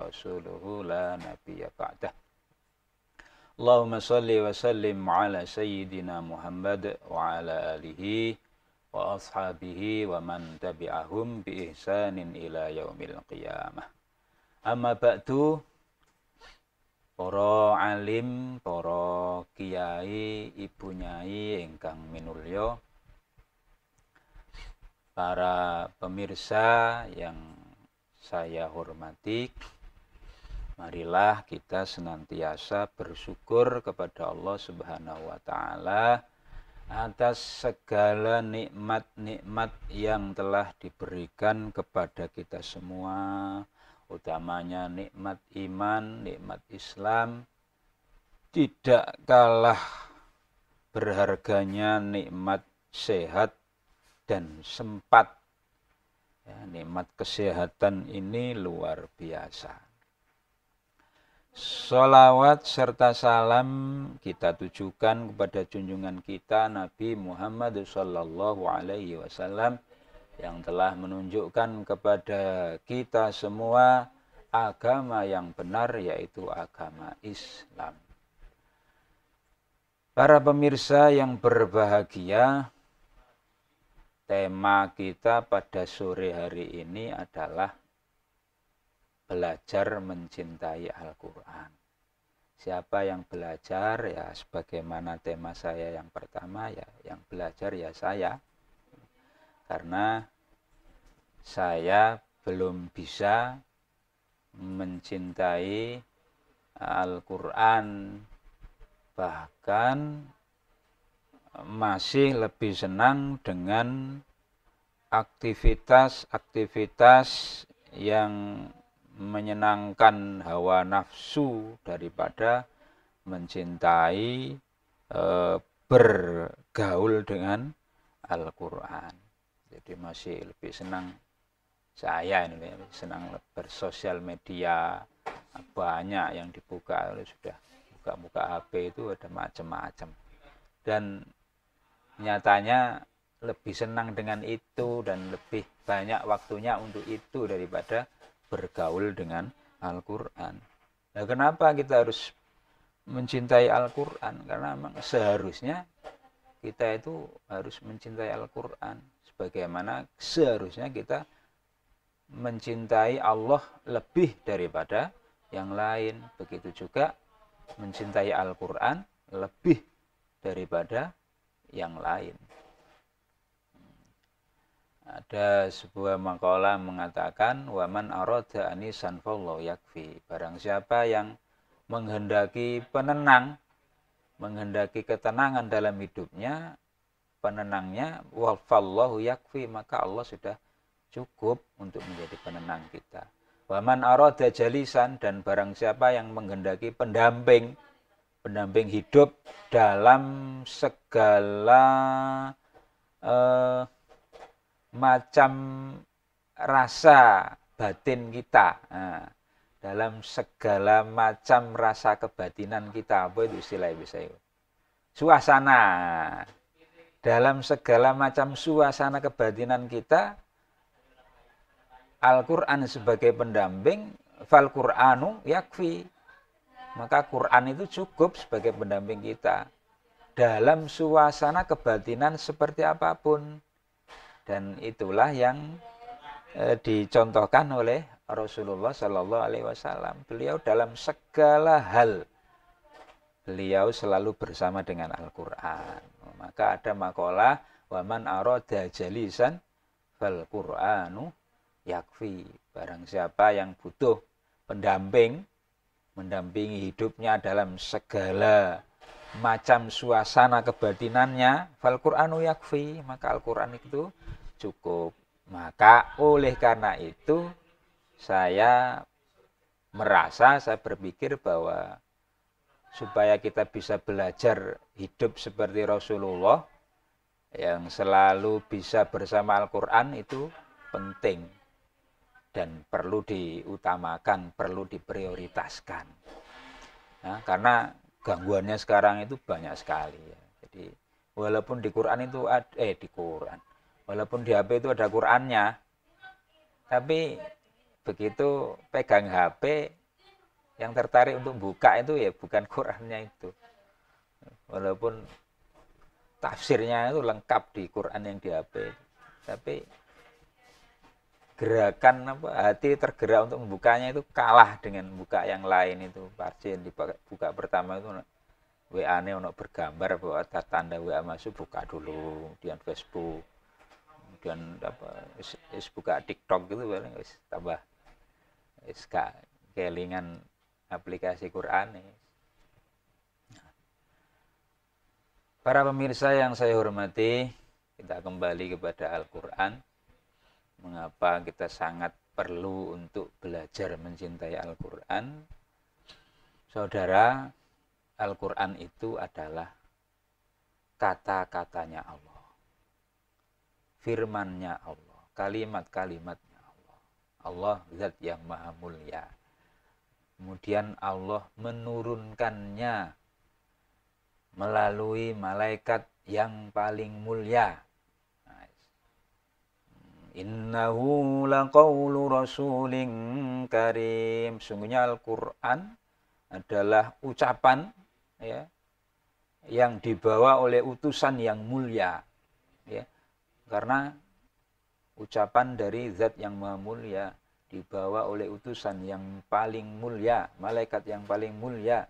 rasuluhu la nabiyya ba'dah. Allahumma salli wa sallim ala sayyidina Muhammad wa ala alihi wa ashabihi wa man tabi'ahum bi ihsanin ila yaumil qiyamah. Amma ba'du, para alim, para kiai, ibu nyai ingkang minulya, para pemirsa yang saya hormati, marilah kita senantiasa bersyukur kepada Allah Subhanahu wa taala atas segala nikmat-nikmat yang telah diberikan kepada kita semua, utamanya nikmat iman, nikmat Islam. Tidak kalah berharganya nikmat sehat dan sempat. Ya, nikmat kesehatan ini luar biasa. Sholawat serta salam kita tujukan kepada junjungan kita Nabi Muhammad sallallahu alaihi wasallam yang telah menunjukkan kepada kita semua agama yang benar, yaitu agama Islam. Para pemirsa yang berbahagia, tema kita pada sore hari ini adalah belajar mencintai Al-Quran. Siapa yang belajar, ya sebagaimana tema saya yang pertama, ya yang belajar ya saya. Karena saya belum bisa mencintai Al-Quran, bahkan masih lebih senang dengan aktivitas-aktivitas yang menyenangkan hawa nafsu daripada mencintai bergaul dengan Al-Quran. Jadi masih lebih senang saya ini, senang bersosial media, banyak yang dibuka, sudah buka HP itu ada macam-macam. Dan nyatanya lebih senang dengan itu dan lebih banyak waktunya untuk itu daripada bergaul dengan Al-Quran. Nah, kenapa kita harus mencintai Al-Quran? Karena memang seharusnya kita itu harus mencintai Al-Quran, sebagaimana seharusnya kita mencintai Allah lebih daripada yang lain. Begitu juga mencintai Al-Quran lebih daripada yang lain. Ada sebuah makalah mengatakan, waman arada anisan fallahu yakfi. Barang siapa yang menghendaki penenang, menghendaki ketenangan dalam hidupnya, penenangnya wallahu yakfi, maka Allah sudah cukup untuk menjadi penenang kita. Waman arada jalisan, dan barang siapa yang menghendaki pendamping hidup dalam segala macam rasa batin kita. Nah, dalam segala macam rasa kebatinan kita, apa itu istilahnya bisa itu? Suasana. Dalam segala macam suasana kebatinan kita, Al-Quran sebagai pendamping, fal Qur'anu yakfi. Maka Quran itu cukup sebagai pendamping kita dalam suasana kebatinan seperti apapun. Dan itulah yang dicontohkan oleh Rasulullah Sallallahu Alaihi Wasallam. Beliau dalam segala hal, beliau selalu bersama dengan Al-Quran. Maka ada makalah, waman arada jalisan fal Qur'anu yakfi. Barang siapa yang butuh pendamping, mendampingi hidupnya dalam segala macam suasana kebatinannya, fal Qur'anu yakfi, maka Al-Quran itu cukup. Maka oleh karena itu saya berpikir bahwa supaya kita bisa belajar hidup seperti Rasulullah yang selalu bisa bersama Al-Quran, itu penting dan perlu diutamakan, perlu diprioritaskan. Nah, karena gangguannya sekarang itu banyak sekali ya. Jadi walaupun di Quran itu walaupun di HP itu ada Qurannya, tapi begitu pegang HP Yang tertarik untuk buka itu ya bukan Qurannya itu. Walaupun tafsirnya itu lengkap di Quran yang di HP. Tapi gerakan hati tergerak untuk membukanya itu kalah dengan buka yang lain itu. Pasti dibuka pertama itu WA-nya untuk bergambar bahwa tanda WA masuk, buka dulu, kemudian Facebook, kemudian buka TikTok gitu paling tambah kelingan aplikasi Quran. Para pemirsa yang saya hormati, kita kembali kepada Al-Quran. Mengapa kita sangat perlu untuk belajar mencintai Al-Quran? Saudara, Al-Quran itu adalah kata-katanya Allah, firman-Nya Allah, kalimat-kalimatnya Allah. Allah zat yang maha mulia. Kemudian Allah menurunkannya melalui malaikat yang paling mulia. Innahu laqaulu rasulin karim. Sungguhnya Al-Quran adalah ucapan ya, yang dibawa oleh utusan yang mulia. Ya. Karena ucapan dari zat yang maha mulia dibawa oleh utusan yang paling mulia, malaikat yang paling mulia.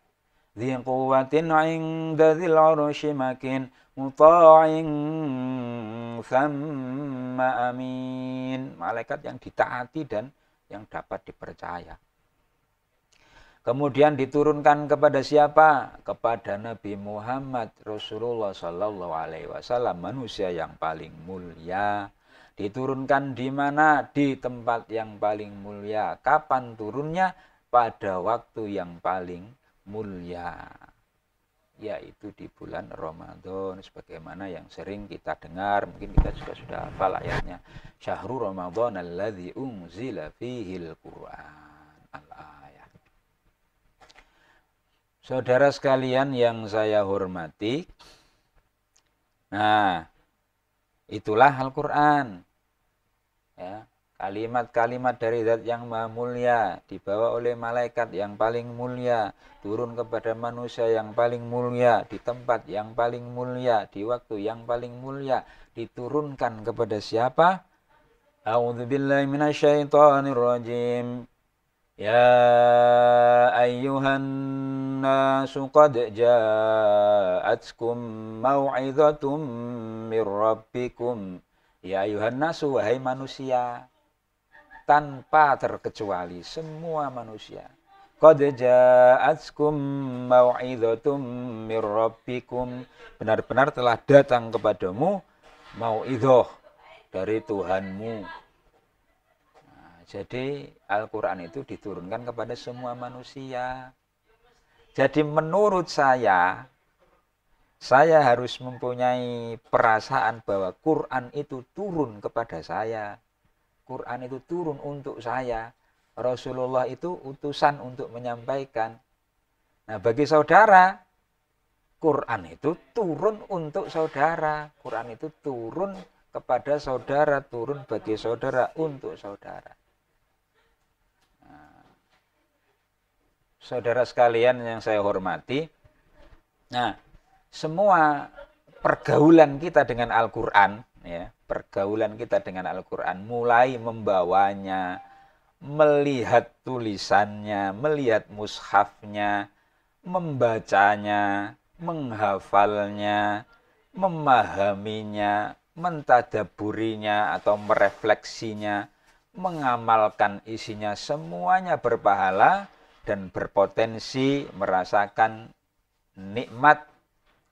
Dzi quwwatin 'inda dzil 'arsy makin muta'in tsamma amin. Malaikat yang ditaati dan yang dapat dipercaya. Kemudian diturunkan kepada siapa? Kepada Nabi Muhammad Rasulullah sallallahu alaihi wasallam, manusia yang paling mulia. Diturunkan di mana? Di tempat yang paling mulia. Kapan turunnya? Pada waktu yang paling mulia, yaitu di bulan Ramadan, sebagaimana yang sering kita dengar, mungkin kita juga sudah hafal ayatnya, Syahrul Ramadan alladzi unzila fihil Qur'an, al-ayat. Saudara sekalian yang saya hormati, nah itulah Al-Quran ya. Kalimat-kalimat dari zat yang maha mulia, dibawa oleh malaikat yang paling mulia, turun kepada manusia yang paling mulia, di tempat yang paling mulia, di waktu yang paling mulia, diturunkan kepada siapa? A'udzubillahi minasyaitonirrajim. Ya ayyuhan nasu qad ja'atkum mau'izatum mir rabbikum. Ya ayyuhan nasu, wahai manusia, tanpa terkecuali semua manusia. Qad ja'atkum mau'izatum mir rabbikum. Benar-benar telah datang kepadamu mau'izah dari Tuhanmu. Nah, jadi Al-Quran itu diturunkan kepada semua manusia. Jadi menurut saya harus mempunyai perasaan bahwa Quran itu turun kepada saya. Quran itu turun untuk saya. Rasulullah itu utusan untuk menyampaikan. Nah, bagi saudara, Quran itu turun untuk saudara. Quran itu turun kepada saudara, turun bagi saudara, untuk saudara. Nah, saudara sekalian yang saya hormati, nah, semua pergaulan kita dengan Al-Quran, ya, pergaulan kita dengan Al-Quran, mulai membawanya, melihat tulisannya, melihat mushafnya, membacanya, menghafalnya, memahaminya, mentadaburinya atau merefleksinya, mengamalkan isinya, semuanya berpahala dan berpotensi merasakan nikmat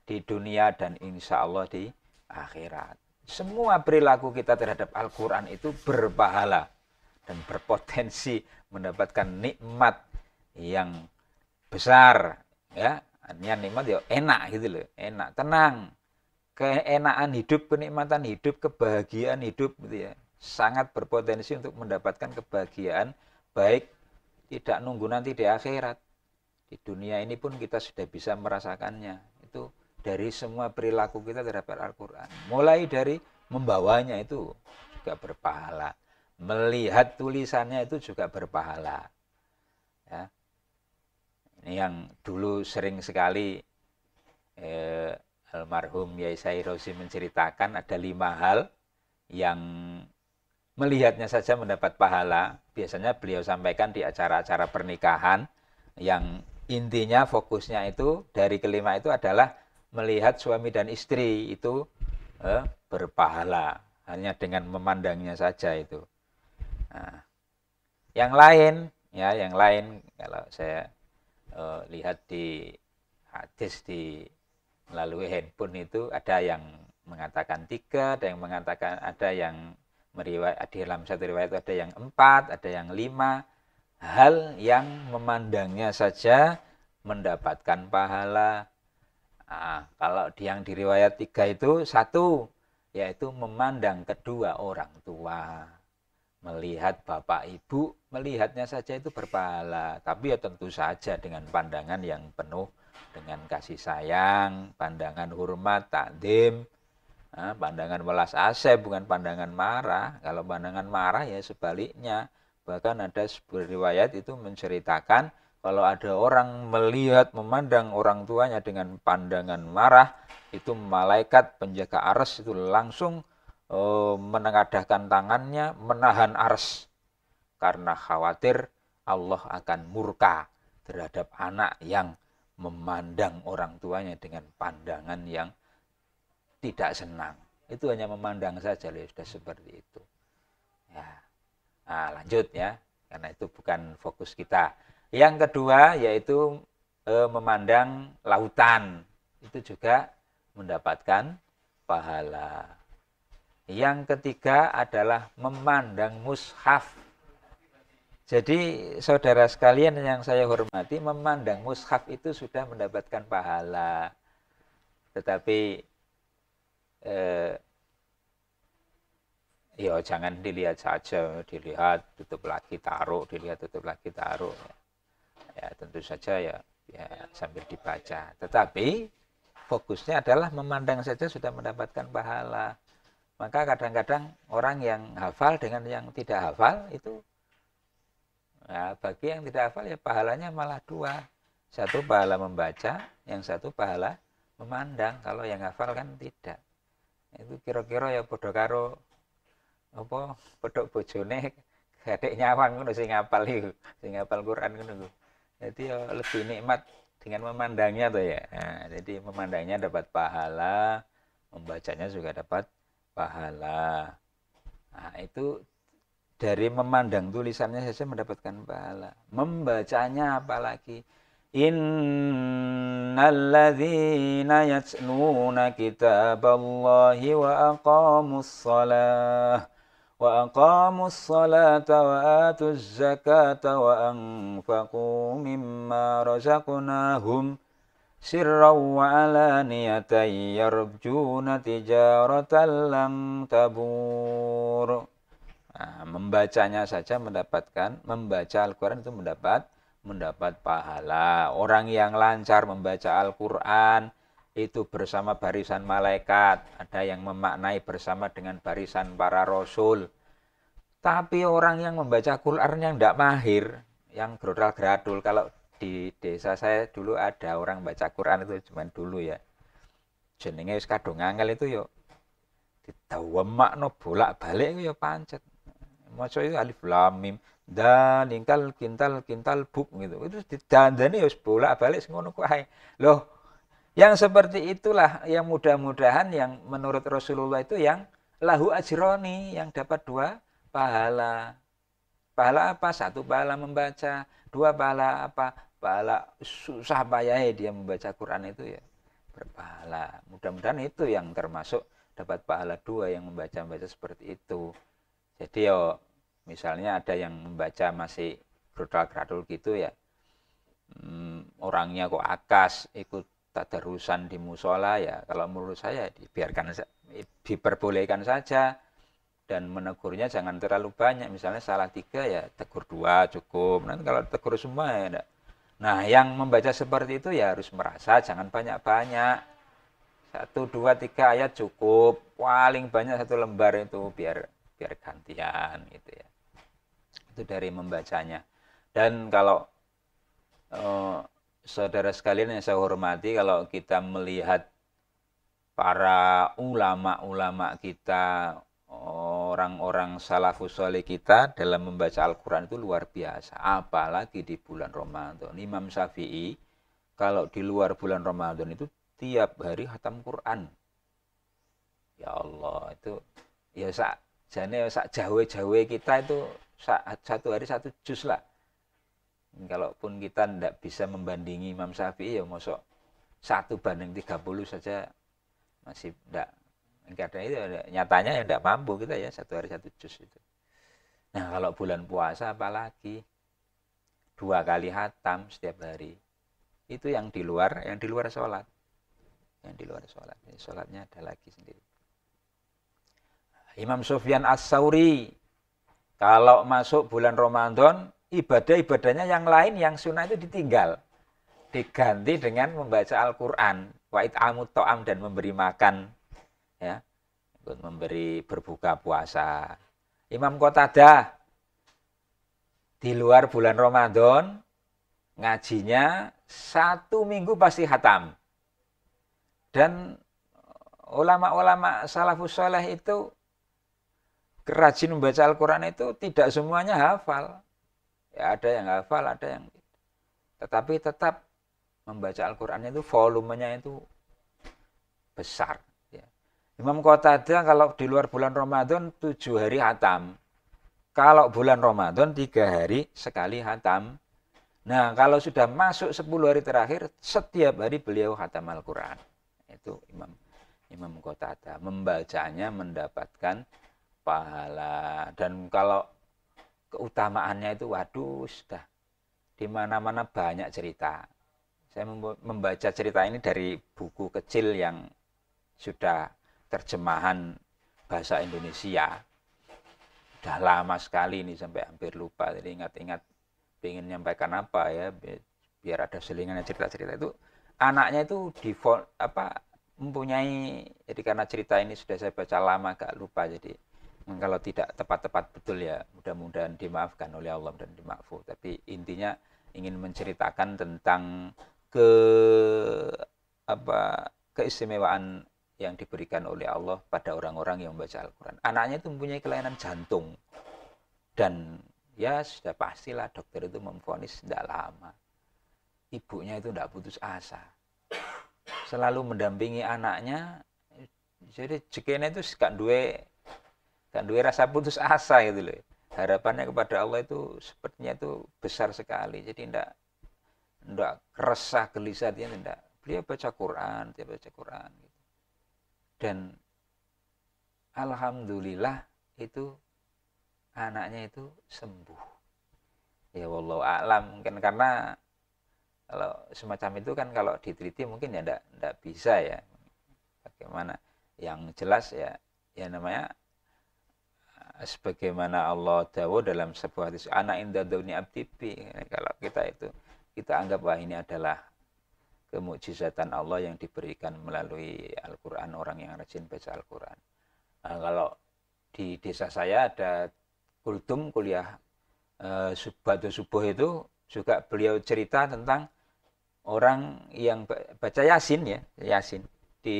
di dunia dan insya Allah di akhirat. Semua perilaku kita terhadap Al-Quran itu berpahala dan berpotensi mendapatkan nikmat yang besar. Ya, artinya nikmat ya enak gitu loh, enak, tenang, keenakan hidup, kenikmatan hidup, kebahagiaan hidup gitu ya. Sangat berpotensi untuk mendapatkan kebahagiaan, baik tidak nunggu nanti di akhirat. Di dunia ini pun kita sudah bisa merasakannya. Itu dari semua perilaku kita terhadap Al-Quran. Mulai dari membawanya itu juga berpahala. Melihat tulisannya itu juga berpahala. Ya. yang dulu sering sekali almarhum Yai Said Rosi menceritakan ada 5 hal yang melihatnya saja mendapat pahala. Biasanya beliau sampaikan di acara-acara pernikahan yang intinya fokusnya itu dari kelima itu adalah melihat suami dan istri itu berpahala hanya dengan memandangnya saja itu. Nah, yang lain kalau saya lihat di hadis melalui handphone itu ada yang mengatakan 3, ada yang mengatakan ada yang meriwayat di dalam satu riwayat ada yang 4, ada yang 5 hal yang memandangnya saja mendapatkan pahala. Nah, kalau yang di riwayat 3 itu 1 yaitu memandang kedua orang tua. Melihat bapak ibu, melihatnya saja itu berpahala. Tapi ya tentu saja dengan pandangan yang penuh dengan kasih sayang, pandangan hormat, takdim, pandangan welas asih, bukan pandangan marah. Kalau pandangan marah ya sebaliknya. Bahkan ada sebuah riwayat itu menceritakan kalau ada orang melihat, memandang orang tuanya dengan pandangan marah, itu malaikat penjaga arsy itu langsung menengadahkan tangannya, menahan arsy. Karena khawatir Allah akan murka terhadap anak yang memandang orang tuanya dengan pandangan yang tidak senang. Itu hanya memandang saja loh, sudah seperti itu. Ya. Nah, lanjut ya, karena itu bukan fokus kita. Yang kedua yaitu memandang lautan. Itu juga mendapatkan pahala. Yang ketiga adalah memandang mushaf. Jadi saudara sekalian yang saya hormati, memandang mushaf itu sudah mendapatkan pahala. Tetapi ya jangan dilihat saja, dilihat tutup lagi taruh, dilihat tutup lagi taruh. Ya tentu saja ya sambil dibaca. Tetapi fokusnya adalah memandang saja sudah mendapatkan pahala. Maka kadang-kadang orang yang hafal dengan yang tidak hafal itu, ya bagi yang tidak hafal ya pahalanya malah 2. Satu pahala membaca, yang satu pahala memandang. Kalau yang hafal kan tidak. Itu kira-kira ya padha karo apa pedhok bojone gadek nyawang ngono sing ngapal iku, sing ngapal Quran ngono. Jadi ya lebih nikmat dengan memandangnya tuh ya. Nah, jadi memandangnya dapat pahala, membacanya juga dapat pahala. Nah, itu dari memandang tulisannya saja mendapatkan pahala. Membacanya apalagi. Innalladzina yatluna kitaballahi wa aqamus salata wa atuz zakata wa anfaqu mimma razaqnahum sirran wa alaniyatan yarjuna tijaratan lan tabur. Nah, membacanya saja membaca Al-Quran itu mendapat pahala. Orang yang lancar membaca Al-Quran itu bersama barisan malaikat. Ada yang memaknai bersama dengan barisan para rasul. Tapi orang yang membaca Quran yang tidak mahir, yang gradul, kalau di desa saya dulu ada orang baca Quran itu cuman dulu ya. Jenenge wis kadung angel itu yo ditawemakno bolak-balik yo pancet. Maca itu alif lam mim dan kintal buk gitu. Itu didandani ya bolak-balik ngono kuwi. Loh, yang seperti itulah yang mudah-mudahan yang menurut Rasulullah itu yang lahu ajroni, yang dapat 2 pahala. Pahala apa? 1 pahala membaca, 2 pahala apa? Pahala susah payah dia membaca Quran itu ya berpahala. Mudah-mudahan itu yang termasuk dapat pahala 2 yang membaca seperti itu. Jadi ya misalnya ada yang membaca masih gradul gitu ya, orangnya kok akas ikut tadarusan di musola ya, kalau menurut saya diperbolehkan saja dan menegurnya jangan terlalu banyak. Misalnya salah 3 ya tegur 2 cukup. Nanti kalau tegur semua ya enggak. Nah yang membaca seperti itu ya harus merasa jangan banyak-banyak. 1, 2, 3 ayat cukup. Paling banyak 1 lembar itu biar gantian gitu ya. Itu dari membacanya. Dan kalau saudara sekalian yang saya hormati, kalau kita melihat para ulama-ulama kita, orang-orang salafus saleh kita dalam membaca Al-Quran itu luar biasa. Apalagi di bulan Ramadan. Imam Syafi'i kalau di luar bulan Ramadan itu tiap hari khatam Quran. Ya Allah, itu ya sak jawe-jawe kita itu satu hari satu juz lah. Kalaupun kita tidak bisa membandingi Imam Syafi'i, ya mosok 1:30 saja masih tidak. Kadang itu nyatanya ya tidak mampu kita ya, satu hari satu juz itu. Nah kalau bulan puasa apalagi 2 kali khatam setiap hari. Itu yang di luar sholat. Yang di luar sholat. Jadi sholatnya ada lagi sendiri. Imam Sufyan As-Tsauri kalau masuk bulan Ramadan, ibadah-ibadahnya yang lain yang sunnah itu ditinggal. Diganti dengan membaca Al-Quran. Wa it'amut ta'am, dan memberi makan. Ya, memberi berbuka puasa. Imam Qatadah di luar bulan Ramadan ngajinya 1 minggu pasti khatam. Dan ulama-ulama salafus saleh itu rajin membaca Al-Quran itu tidak semuanya hafal. Ya, ada yang hafal, ada yang tidak. Tetapi tetap membaca Al-Qurannya itu volumenya itu besar. Ya. Imam Qatadah kalau di luar bulan Ramadan 7 hari khatam. Kalau bulan Ramadan 3 hari sekali khatam. Nah kalau sudah masuk 10 hari terakhir, setiap hari beliau khatam Al-Quran. Itu Imam Qatadah. Membacanya mendapatkan pahala. Dan kalau keutamaannya itu, waduh, sudah di mana-mana banyak cerita. Saya membaca cerita ini dari buku kecil yang sudah terjemahan bahasa Indonesia. Sudah lama sekali ini, sampai hampir lupa. Jadi ingat-ingat ingin menyampaikan apa ya, biar ada selingannya cerita-cerita itu. Anaknya itu mempunyai, jadi karena cerita ini sudah saya baca lama, agak lupa, jadi kalau tidak tepat-tepat betul ya mudah-mudahan dimaafkan oleh Allah dan dimaafkan. Tapi intinya ingin menceritakan tentang keistimewaan yang diberikan oleh Allah pada orang-orang yang membaca Al-Quran. Anaknya itu mempunyai kelainan jantung. Dan ya sudah pastilah dokter itu memvonis tidak lama. Ibunya itu tidak putus asa. Selalu mendampingi anaknya. Jadi jekene itu gak duwe rasa putus asa gitu loh. Harapannya kepada Allah itu sepertinya itu besar sekali. Jadi tidak resah gelisah, dia tidak. Beliau baca Quran, dia baca Quran gitu. Dan alhamdulillah itu anaknya itu sembuh. Ya wallahu a'lam, mungkin karena kalau semacam itu kan kalau diteliti mungkin ya tidak bisa ya. Bagaimana? Yang jelas ya namanya sebagaimana Allah dawuh dalam sebuah hadis, ana inda dauni abdi bi. Kalau kita anggap wah ini adalah kemukjizatan Allah yang diberikan melalui Al-Quran, orang yang rajin baca Al-Quran. Nah, kalau di desa saya ada kultum kuliah subuh itu juga beliau cerita tentang orang yang baca Yasin ya, Yasin. Di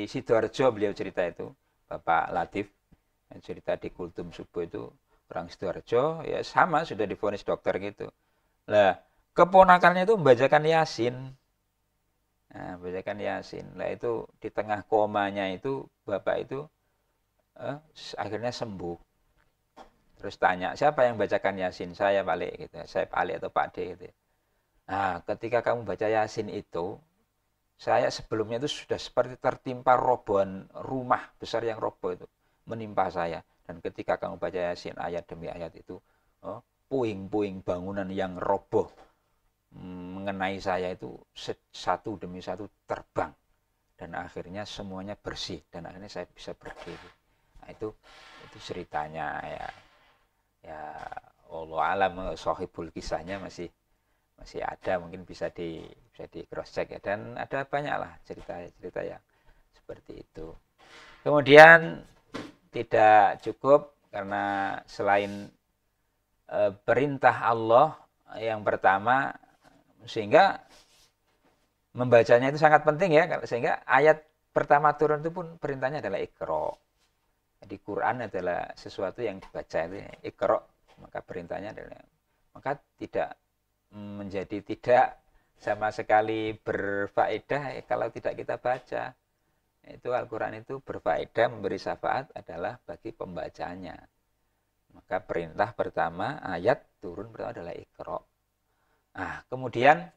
Sidoarjo beliau cerita itu, Bapak Latif cerita di kultum subuh itu, orang Sidoarjo ya sama sudah divonis dokter gitu. Lah keponakannya itu membacakan Yasin. Nah, membacakan Yasin. Lah itu di tengah komanya itu bapak itu akhirnya sembuh. Terus tanya, siapa yang bacakan Yasin? Saya Pak gitu. Saya Pak atau Pak D gitu. Nah, ketika kamu baca Yasin itu, saya sebelumnya itu sudah seperti tertimpa robohan rumah besar yang roboh itu menimpa saya. Dan ketika kamu baca Yasin ayat demi ayat itu, puing-puing bangunan yang roboh mengenai saya itu satu demi satu terbang. Dan akhirnya semuanya bersih. Dan akhirnya saya bisa berdiri. Nah, itu ceritanya ya. Ya Allah alam, sahibul kisahnya masih ada, mungkin bisa di cross check ya, dan ada banyaklah cerita yang seperti itu. Kemudian tidak cukup karena selain perintah Allah yang pertama, sehingga membacanya itu sangat penting ya, sehingga ayat pertama turun itu pun perintahnya adalah Iqra. Jadi Quran adalah sesuatu yang dibaca itu Iqra, maka perintahnya adalah, maka tidak menjadi tidak sama sekali berfaedah kalau tidak kita baca. Itu Al-Quran itu berfaedah, memberi syafaat adalah bagi pembacanya. Maka perintah pertama, ayat turun pertama adalah Iqra. Nah, kemudian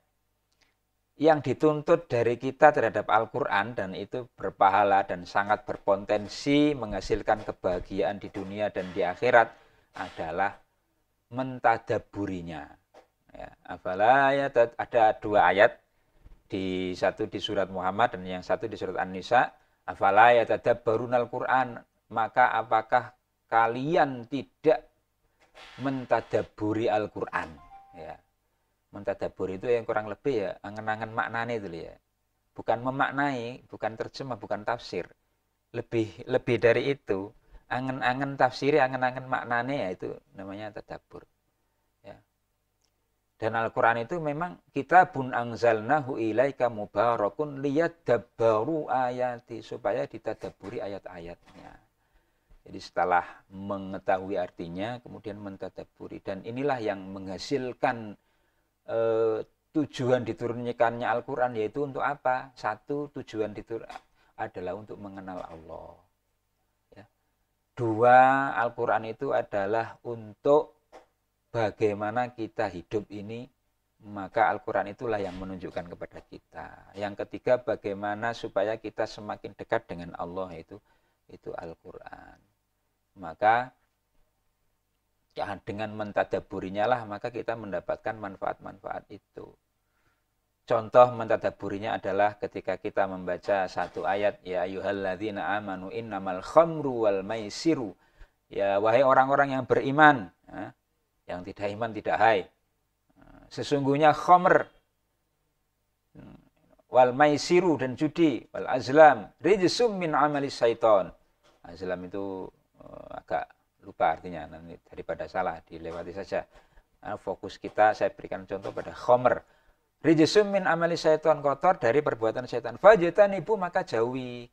yang dituntut dari kita terhadap Al-Quran, dan itu berpahala dan sangat berpotensi menghasilkan kebahagiaan di dunia dan di akhirat, adalah mentadaburinya. Ya, ada dua ayat, satu di surat Muhammad dan yang satu di surat An-Nisa. Afala yatadabbarunal Quran, maka apakah kalian tidak mentadaburi Al-Quran? Ya. Mentadabur itu yang kurang lebih ya angen-angen maknanya itu ya. Bukan memaknai, bukan terjemah, bukan tafsir. Lebih dari itu, angen-angen tafsir, angen-angen maknanya ya itu namanya tadabbur. Ya. Dan Al-Quran itu memang kitabun anzalnahu ilaika mubarakun liyadabbaru ayati, supaya ditadaburi ayat-ayatnya. Jadi setelah mengetahui artinya, kemudian mentadaburi. Dan inilah yang menghasilkan tujuan diturunkannya Al-Quran, yaitu untuk apa? Satu, tujuan adalah untuk mengenal Allah. Ya. Dua, Al-Quran itu adalah untuk bagaimana kita hidup ini, maka Al-Quran itulah yang menunjukkan kepada kita. Yang ketiga, bagaimana supaya kita semakin dekat dengan Allah, itu Al-Quran. Maka ya, dengan mentadaburinya lah maka kita mendapatkan manfaat-manfaat itu. Contoh mentadaburinya adalah ketika kita membaca satu ayat, ya ayyuhalladzina amanu innamal khamru wal maisiru. Ya wahai orang-orang yang beriman, ya, yang tidak iman tidak hai. Sesungguhnya khamr, wal maisiru dan judi, wal azlam, rijsum min amali syaiton. Azlam itu agak lupa artinya, nanti daripada salah dilewati saja. Nah, fokus kita saya berikan contoh pada khamr. Rijsum min amali syaitan, kotor dari perbuatan syaitan. Fajtanibu, maka jauhi.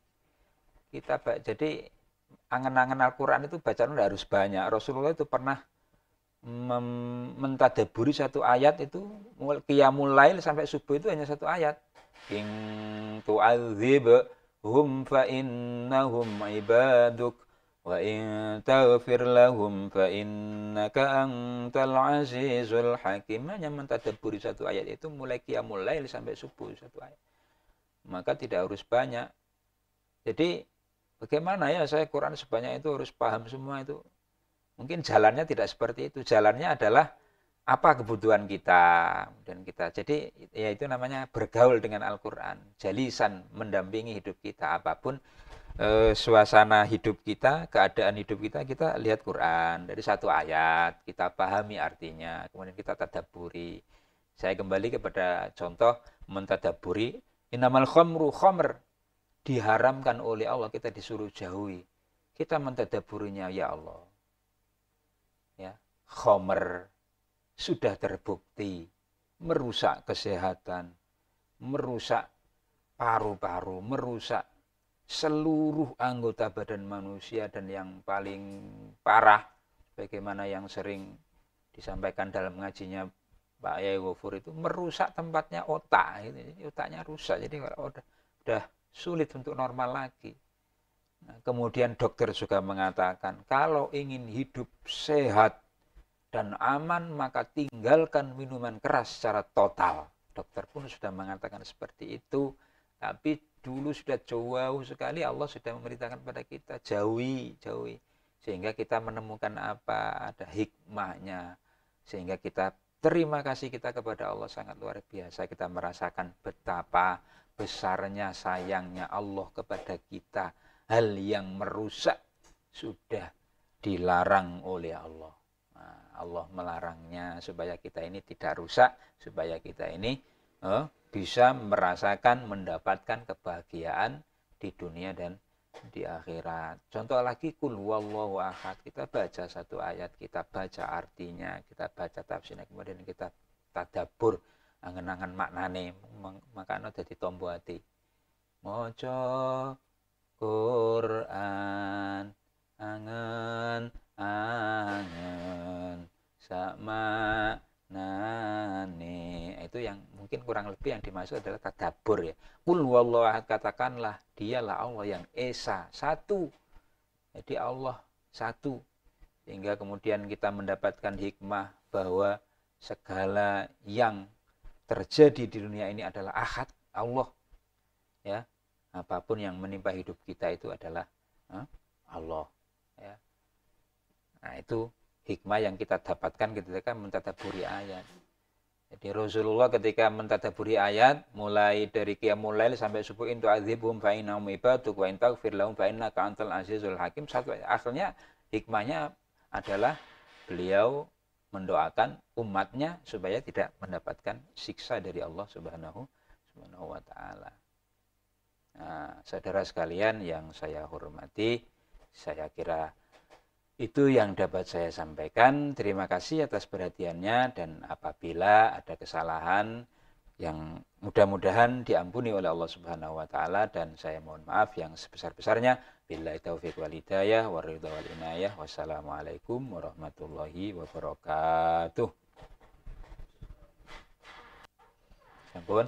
Jadi angan-angan Al-Quran itu bacaan harus banyak. Rasulullah itu pernah mentadaburi satu ayat itu qiyamul lail sampai subuh itu hanya satu ayat. In tu'adzibhum fa innahum ibaduk wa in taghfir lahum fa innaka antal azizul hakim. Hanya mentadaburi satu ayat itu mulai qiyamul lail sampai subuh satu ayat. Maka tidak harus banyak. Jadi bagaimana ya saya Quran sebanyak itu harus paham semua itu? Mungkin jalannya tidak seperti itu. Jalannya adalah apa kebutuhan kita dan kita. Jadi ya itu namanya bergaul dengan Al-Quran. Jalisan, mendampingi hidup kita apapun. Suasana hidup kita, keadaan hidup kita lihat Quran dari satu ayat, kita pahami artinya, kemudian kita tadabburi. Saya kembali kepada contoh mentadabburi. Innamal khamru, khamr diharamkan oleh Allah, kita disuruh jauhi. Kita mentadabburinya, ya Allah. Ya, khamr sudah terbukti merusak kesehatan, merusak paru-paru, merusak seluruh anggota badan manusia, dan yang paling parah bagaimana yang sering disampaikan dalam ngajinya Pak Yai Ghafur itu merusak tempatnya otak, jadi otaknya rusak, jadi udah sulit untuk normal lagi. Nah, kemudian dokter juga mengatakan kalau ingin hidup sehat dan aman maka tinggalkan minuman keras secara total. Dokter pun sudah mengatakan seperti itu, tapi dulu sudah jauh sekali Allah sudah memberitakan pada kita jauhi. Sehingga kita menemukan apa? Ada hikmahnya. Sehingga kita terima kasih kita kepada Allah sangat luar biasa. Kita merasakan betapa besarnya sayangnya Allah kepada kita. Hal yang merusak sudah dilarang oleh Allah. Nah, Allah melarangnya supaya kita ini tidak rusak, supaya kita ini bisa merasakan, mendapatkan kebahagiaan di dunia dan di akhirat. Contoh lagi, kul huwallahu ahad. Kita baca satu ayat, kita baca artinya, kita baca tafsirnya, kemudian kita tadabbur, angen-angen maknane. makanya dadi tombo ati. Maca Quran angen-angen sama nane. Itu yang mungkin kurang lebih yang dimaksud adalah tadabbur ya. Qul huwallahu ahad, katakanlah dialah Allah yang esa, satu. Jadi Allah satu. Sehingga kemudian kita mendapatkan hikmah bahwa segala yang terjadi di dunia ini adalah ahad, Allah. Ya, apapun yang menimpa hidup kita itu adalah Allah. Ya. Nah, itu hikmah yang kita dapatkan ketika mentadabburi ayat. Jadi Rasulullah ketika mentadabburi ayat, mulai dari qiyamul lail sampai subuh, in tu'adzibhum fa innahum ibaduk wa in taghfir lahum fa innaka antal azizul hakim. Satu asalnya hikmahnya adalah beliau mendoakan umatnya supaya tidak mendapatkan siksa dari Allah Subhanahu wa taala. Nah, saudara sekalian yang saya hormati, saya kira itu yang dapat saya sampaikan. Terima kasih atas perhatiannya, dan apabila ada kesalahan yang mudah-mudahan diampuni oleh Allah Subhanahu wa taala, dan saya mohon maaf yang sebesar-besarnya. Billahi taufiq wal hidayah wa ridha wal inayah. Wassalamualaikum warahmatullahi wabarakatuh. Sampun.